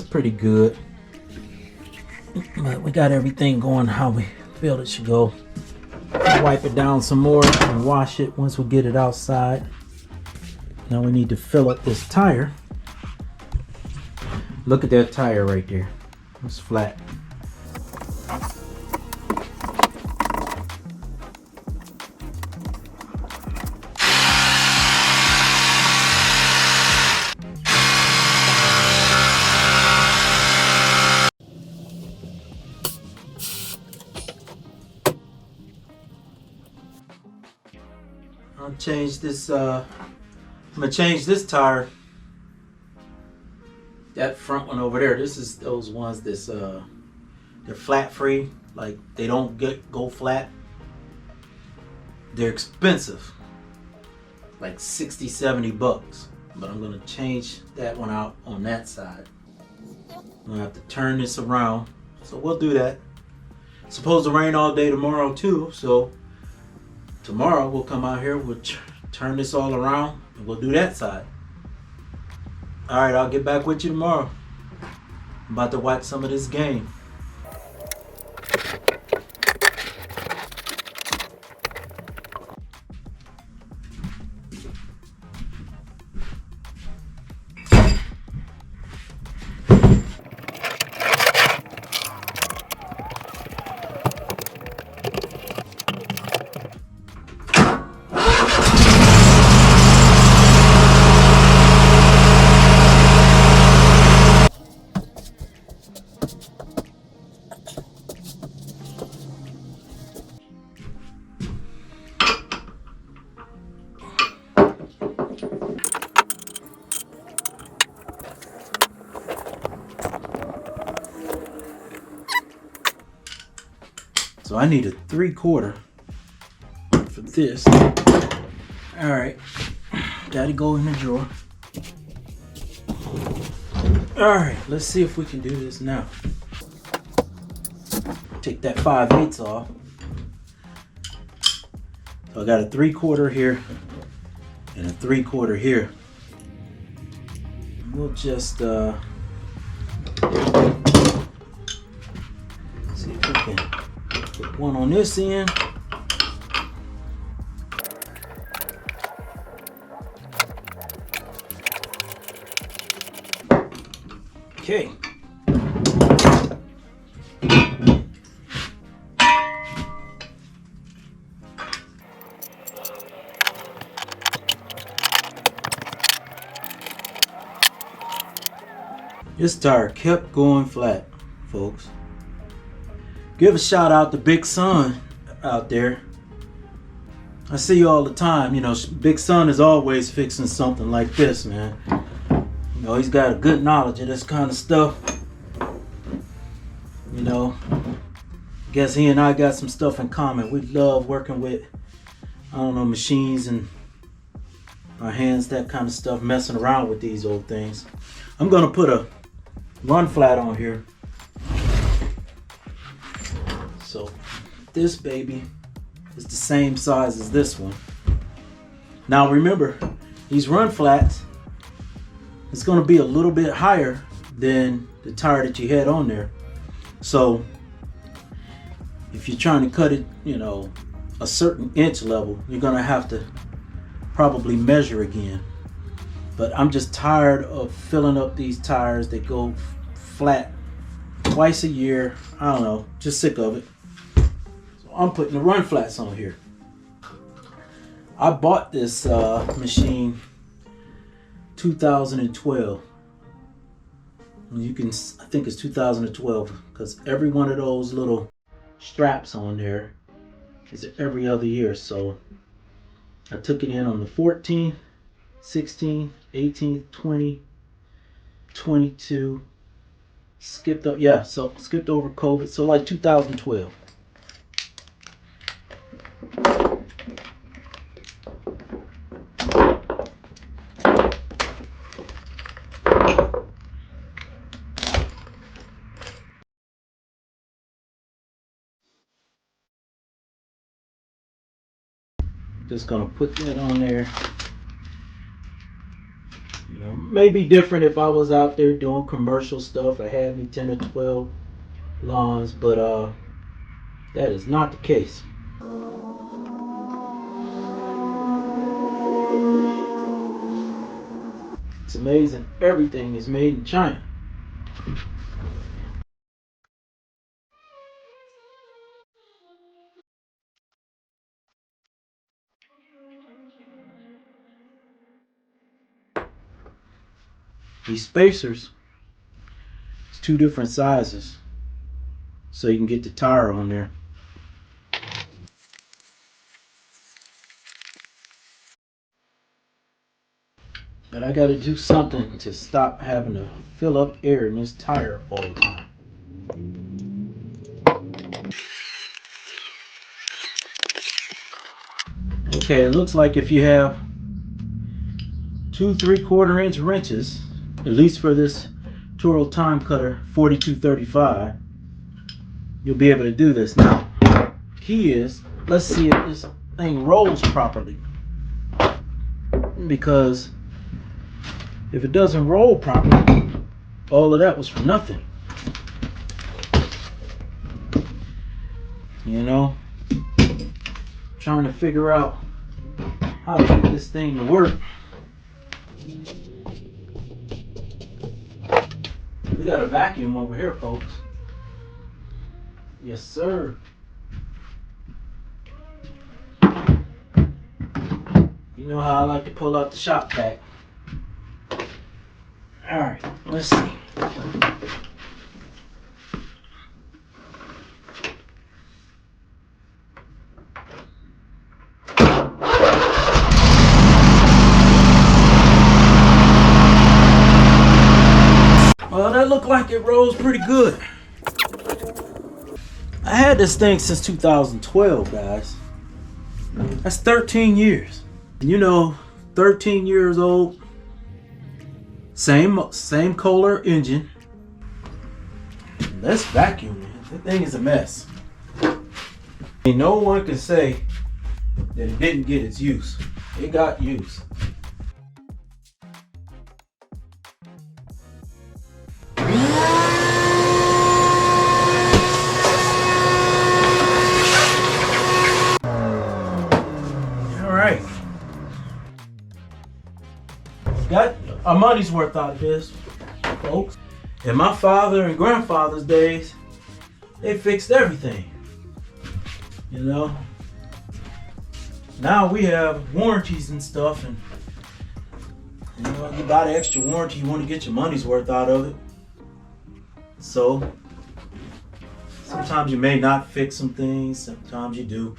pretty good. But we got everything going how we feel it should go. Wipe it down some more and wash it once we get it outside. Now we need to fill up this tire. Look at that tire right there. It's flat. I'll change this, I'm gonna change this tire. That front one over there, this is those ones that's, they're flat free, like they don't go flat. They're expensive, like 60, 70 bucks. But I'm gonna change that one out on that side. I'm gonna have to turn this around, so we'll do that. It's supposed to rain all day tomorrow too, so tomorrow we'll come out here, we'll turn this all around, and we'll do that side. All right, I'll get back with you tomorrow. I'm about to watch some of this game. So I need a 3/4 for this. All right, gotta go in the drawer. All right, let's see if we can do this now. Take that 5/8 off. So I got a 3/4 here and a 3/4 here. We'll just see if we can put one on this end. Okay. This tire kept going flat, folks. Give a shout out to Big Son out there. I see you all the time. You know, Big Son is always fixing something like this, man. You know, he's got a good knowledge of this kind of stuff. You know, guess he and I got some stuff in common. We love working with, I don't know, machines and our hands, that kind of stuff, messing around with these old things. I'm gonna put a run flat on here. So this baby is the same size as this one. Now remember, these run flats, it's going to be a little bit higher than the tire that you had on there. So if you're trying to cut it, you know, a certain inch level, you're going to have to probably measure again. But I'm just tired of filling up these tires that go flat twice a year. I don't know, just sick of it. So I'm putting the run flats on here. I bought this machine 2012. You can, I think it's 2012, because every one of those little straps on there is every other year. So I took it in on the 14th, 16, 18, 20, 22, skipped up, yeah, so skipped over COVID, so like 2012. Just gonna put that on there. You maybe different if I was out there doing commercial stuff. I had me 10 or 12 lawns, but that is not the case. It's amazing. Everything is made in China. These spacers, it's two different sizes, so you can get the tire on there. But I gotta do something to stop having to fill up air in this tire all the time. Okay, it looks like if you have 2 3/4 inch wrenches, at least for this Toro Time Cutter 4235, you'll be able to do this. Now, key is, let's see if this thing rolls properly. Because if it doesn't roll properly, all of that was for nothing. You know, trying to figure out how to get this thing to work. We got a vacuum over here, folks. Yes, sir. You know how I like to pull out the shop vac. All right, let's see. Well, that looked like it rolls pretty good. I had this thing since 2012, guys. That's 13 years. You know, 13 years old, same Kohler engine. Let's vacuum it. That thing is a mess. And no one can say that it didn't get its use. It got use. Got our money's worth out of this, folks. In my father and grandfather's days, they fixed everything. You know, now we have warranties and stuff, and you know, you buy the extra warranty, you want to get your money's worth out of it. So sometimes you may not fix some things, sometimes you do,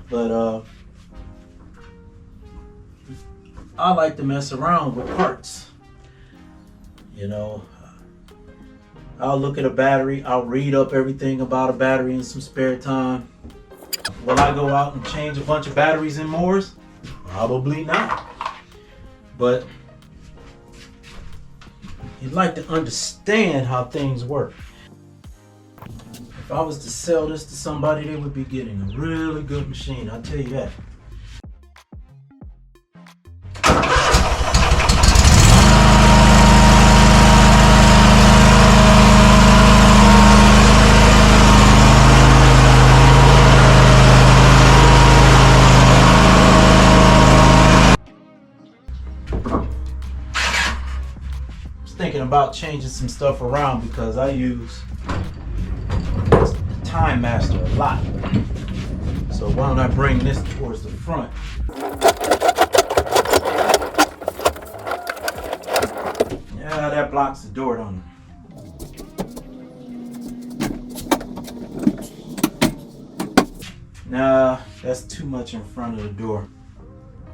but I like to mess around with parts. You know, I'll look at a battery, I'll read up everything about a battery in some spare time. Will I go out and change a bunch of batteries and motors? Probably not. But you'd like to understand how things work. If I was to sell this to somebody, they would be getting a really good machine, I'll tell you that. Thinking about changing some stuff around because I use the Time Master a lot. So why don't I bring this towards the front? Yeah, that blocks the door, don't it? Nah, that's too much in front of the door.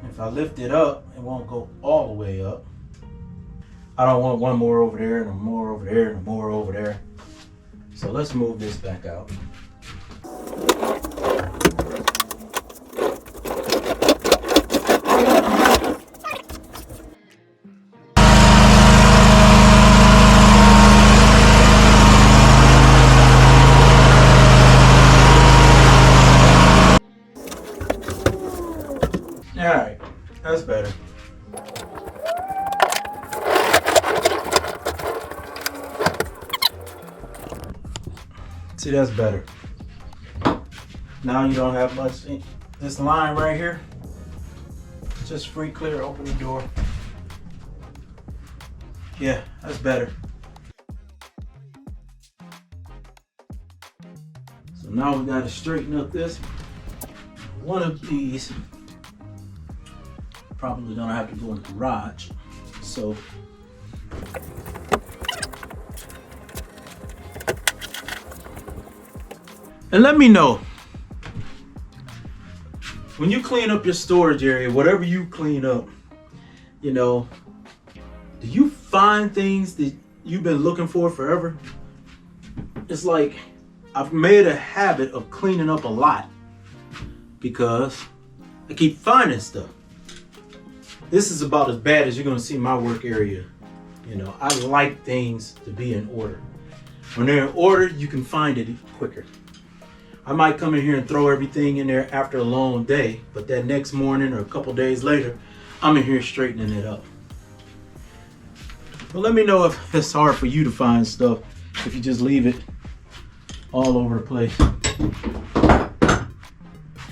If I lift it up, it won't go all the way up. I don't want one more over there and a more over there and a more over there. So let's move this back out. All right, that's better. See, that's better. Now you don't have much. This line right here, just free clear, open the door. Yeah, that's better. So now we gotta straighten up this. One of these, probably gonna have to go in the garage. So and let me know, when you clean up your storage area, whatever you clean up, you know, do you find things that you've been looking for forever? It's like I've made a habit of cleaning up a lot because I keep finding stuff. This is about as bad as you're gonna see my work area. You know, I like things to be in order. When they're in order, you can find it quicker. I might come in here and throw everything in there after a long day, but that next morning or a couple days later, I'm in here straightening it up. But let me know if it's hard for you to find stuff, if you just leave it all over the place.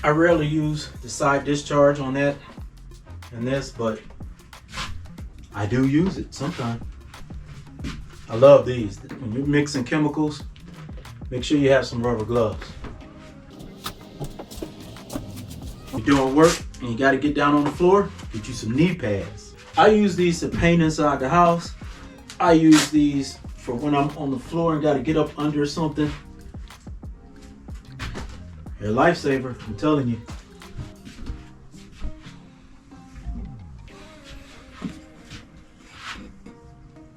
I rarely use the side discharge on that and this, but I do use it sometimes. I love these. When you're mixing chemicals, make sure you have some rubber gloves. You're doing work and you gotta get down on the floor, get you some knee pads. I use these to paint inside the house. I use these for when I'm on the floor and gotta get up under something. They're a lifesaver, I'm telling you.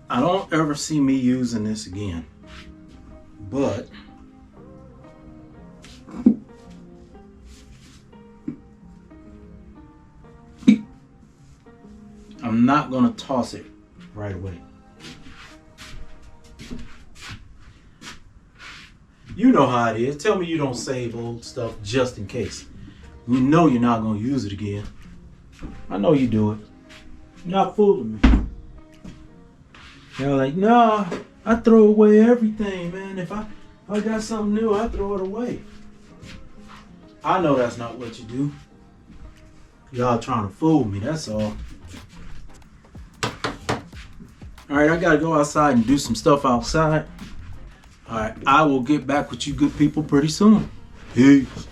I don't ever see me using this again, but I'm not gonna toss it right away. You know how it is. Tell me you don't save old stuff just in case. You know you're not gonna use it again. I know you do it. You're not fooling me. You're like, no, I throw away everything, man. If I got something new, I throw it away. I know that's not what you do. Y'all trying to fool me, that's all. All right, I gotta go outside and do some stuff outside. All right, I will get back with you good people pretty soon. Peace.